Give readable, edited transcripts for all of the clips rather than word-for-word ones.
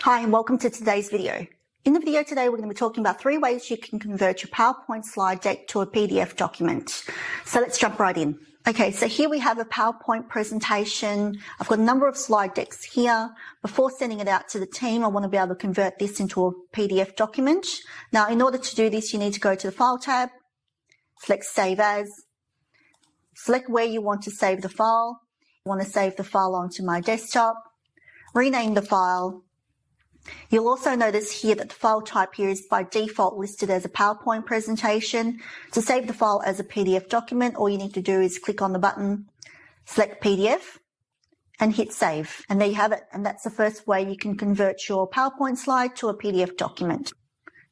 Hi and welcome to today's video. In the video today, we're going to be talking about 3 ways you can convert your PowerPoint slide deck to a PDF document. So let's jump right in. Okay, so here we have a PowerPoint presentation. I've got a number of slide decks here. Before sending it out to the team, I want to be able to convert this into a PDF document. Now, in order to do this, you need to go to the File tab, select Save As, select where you want to save the file. I want to save the file onto my desktop, rename the file. You'll also notice here that the file type here is by default listed as a PowerPoint presentation. To save the file as a PDF document, all you need to do is click on the button, select PDF, and hit save. And there you have it. And that's the first way you can convert your PowerPoint slide to a PDF document.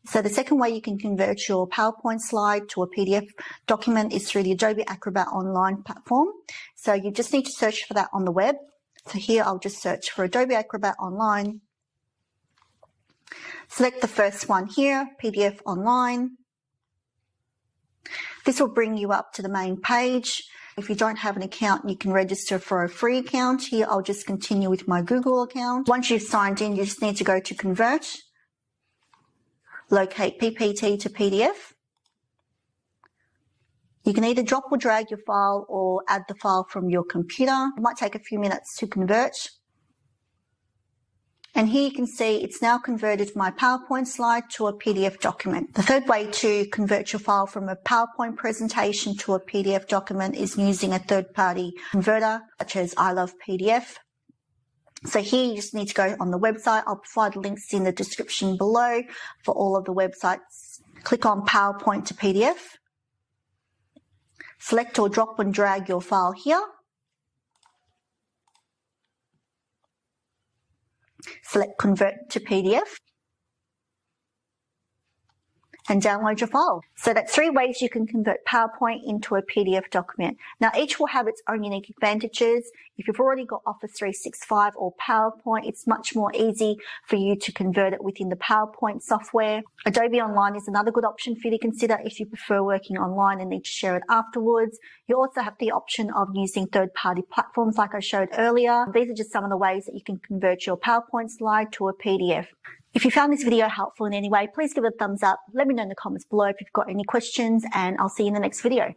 So the second way you can convert your PowerPoint slide to a PDF document is through the Adobe Acrobat online platform. So you just need to search for that on the web. So here I'll just search for Adobe Acrobat Online. Select the first one here, PDF Online. This will bring you up to the main page. If you don't have an account, you can register for a free account. Here, I'll just continue with my Google account. Once you've signed in, you just need to go to Convert, locate PPT to PDF. You can either drop or drag your file or add the file from your computer. It might take a few minutes to convert. And here you can see it's now converted my PowerPoint slide to a PDF document. The third way to convert your file from a PowerPoint presentation to a PDF document is using a third-party converter, such as I Love PDF. So here you just need to go on the website. I'll provide links in the description below for all of the websites. Click on PowerPoint to PDF. Select or drop and drag your file here. Select Convert to PDF and download your file. So that's 3 ways you can convert PowerPoint into a PDF document. Now each will have its own unique advantages. If you've already got Office 365 or PowerPoint, it's much more easy for you to convert it within the PowerPoint software. Adobe Online is another good option for you to consider if you prefer working online and need to share it afterwards. You also have the option of using third-party platforms like I showed earlier. These are just some of the ways that you can convert your PowerPoint slide to a PDF. If you found this video helpful in any way, please give it a thumbs up. Let me know in the comments below if you've got any questions, and I'll see you in the next video.